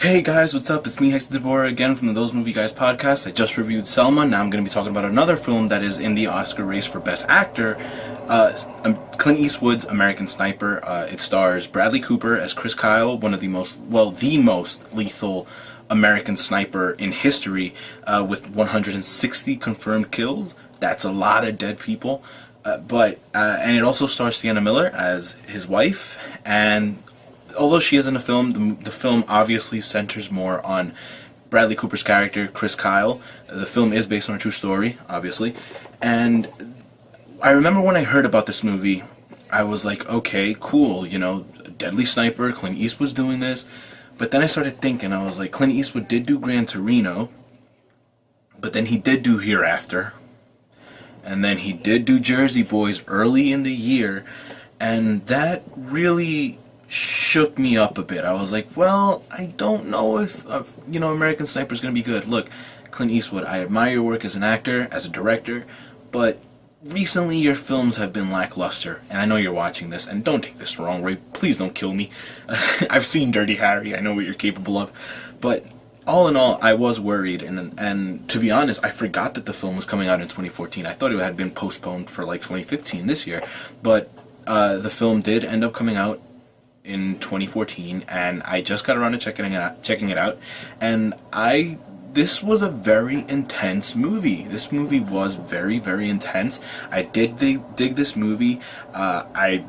Hey guys, what's up? It's me, Hector again from the Those Movie Guys podcast. I just reviewed Selma. Now I'm going to be talking about another film that is in the Oscar race for Best Actor. Clint Eastwood's American Sniper. It stars Bradley Cooper as Chris Kyle, one of the most lethal American sniper in history, with 160 confirmed kills. That's a lot of dead people. And it also stars Sienna Miller as his wife, and although she is in the film, the film obviously centers more on Bradley Cooper's character, Chris Kyle. The film is based on a true story, obviously. And I remember when I heard about this movie, I was like, okay, cool, Deadly Sniper, Clint Eastwood's doing this. But then I started thinking, I was like, Clint Eastwood did do Gran Torino, but then he did do Hereafter. And then he did do Jersey Boys early in the year. And that really shook me up a bit. I was like, well, I don't know if American Sniper is going to be good. Look, Clint Eastwood, I admire your work as an actor, as a director, but recently your films have been lackluster, and I know you're watching this, and don't take this the wrong way. Please don't kill me. I've seen Dirty Harry. I know what you're capable of. But all in all, I was worried, and to be honest, I forgot that the film was coming out in 2014. I thought it had been postponed for like 2015 this year, but the film did end up coming out in 2014, and I just got around to checking it out, and this was a very intense movie. This movie was very, very intense. I did dig this movie. I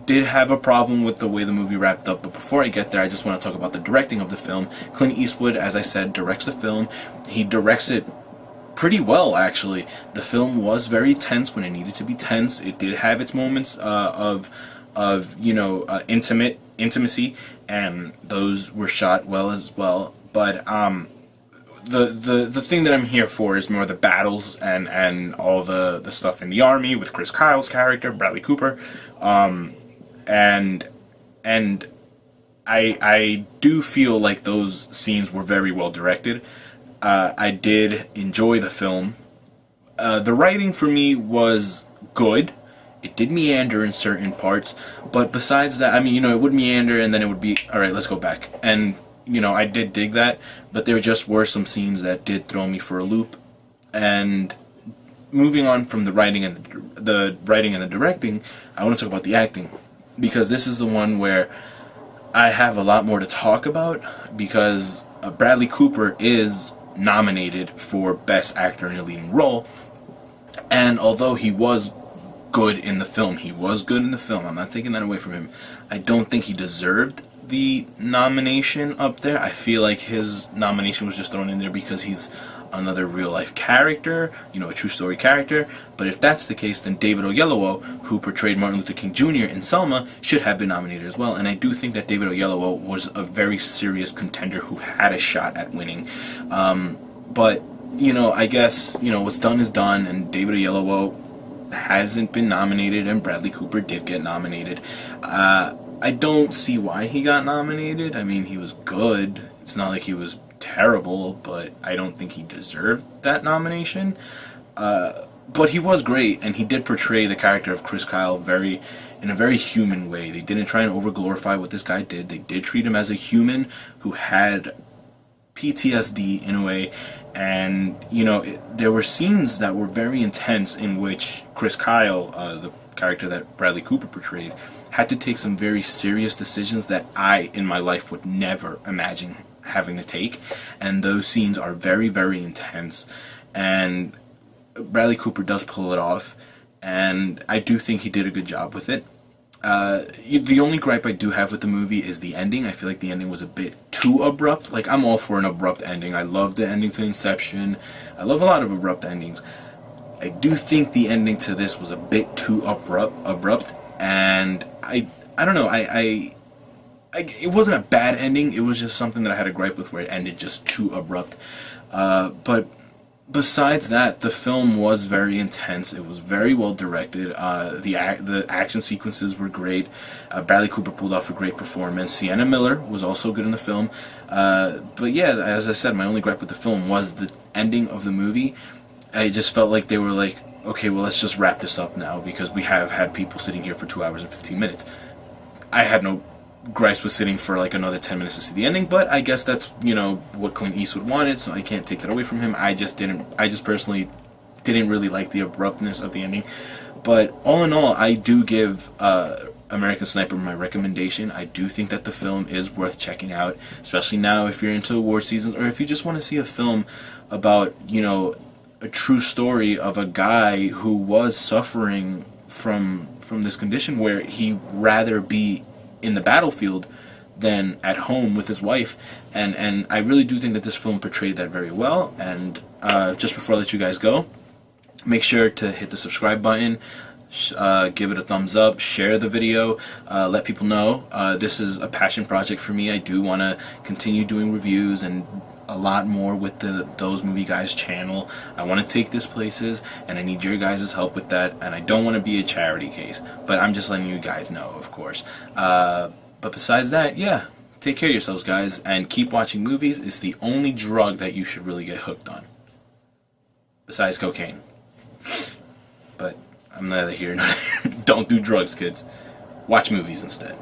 did have a problem with the way the movie wrapped up, but before I get there, I just want to talk about the directing of the film. Clint Eastwood, as I said, directs the film. He directs it pretty well, actually. The film was very tense when it needed to be tense. It did have its moments of intimacy, and those were shot well as well. But the thing that I'm here for is more the battles and all the stuff in the army with Chris Kyle's character, Bradley Cooper, and I do feel like those scenes were very well directed. I did enjoy the film. The writing for me was good. It did meander in certain parts, but besides that, it would meander and then it would be, alright, let's go back. And, I did dig that, but there just were some scenes that did throw me for a loop. And moving on from the writing and the directing, I want to talk about the acting, because this is the one where I have a lot more to talk about, because Bradley Cooper is nominated for Best Actor in a Leading Role, and although he was good in the film, I'm not taking that away from him, I don't think he deserved the nomination up there. I feel like his nomination was just thrown in there because he's another real-life character, a true story character. But if that's the case, then David Oyelowo, who portrayed Martin Luther King Jr. in Selma, should have been nominated as well. And I do think that David Oyelowo was a very serious contender who had a shot at winning. But I guess, what's done is done, and David Oyelowo hasn't been nominated, and Bradley Cooper did get nominated. I don't see why he got nominated. He was good. It's not like he was terrible, but I don't think he deserved that nomination. But he was great, and he did portray the character of Chris Kyle in a very human way. They didn't try and over-glorify what this guy did. They did treat him as a human who had PTSD in a way, and there were scenes that were very intense in which Chris Kyle, the character that Bradley Cooper portrayed, had to take some very serious decisions that I in my life would never imagine having to take, and those scenes are very, very intense, and Bradley Cooper does pull it off, and I do think he did a good job with it. The only gripe I do have with the movie is the ending. I feel like the ending was a bit too abrupt. Like, I'm all for an abrupt ending. I love the ending to Inception. I love a lot of abrupt endings. I do think the ending to this was a bit too abrupt, and I don't know. It wasn't a bad ending. It was just something that I had a gripe with, where it ended just too abrupt. But besides that, the film was very intense. It was very well directed. The action sequences were great. Bradley Cooper pulled off a great performance. Sienna Miller was also good in the film. But yeah, as I said, my only gripe with the film was the ending of the movie. I just felt like they were like, okay, well, let's just wrap this up now, because we have had people sitting here for 2 hours and 15 minutes. I had no gripes with sitting for like another 10 minutes to see the ending, but I guess that's, you know, what Clint Eastwood wanted, so I can't take that away from him. I just personally didn't really like the abruptness of the ending. But all in all, I do give American Sniper my recommendation. I do think that the film is worth checking out, especially now if you're into award seasons, or if you just want to see a film about, you know, a true story of a guy who was suffering from this condition where he rather be in the battlefield than at home with his wife, and I really do think that this film portrayed that very well. And just before I let you guys go, make sure to hit the subscribe button, give it a thumbs up, share the video, let people know. This is a passion project for me. I do want to continue doing reviews and a lot more with the Those Movie Guys channel. I want to take this places, and I need your guys' help with that, and I don't want to be a charity case, but I'm just letting you guys know, of course. But besides that, yeah, take care of yourselves, guys, and keep watching movies. It's the only drug that you should really get hooked on, besides cocaine. But I'm neither here nor there. Don't do drugs, kids. Watch movies instead.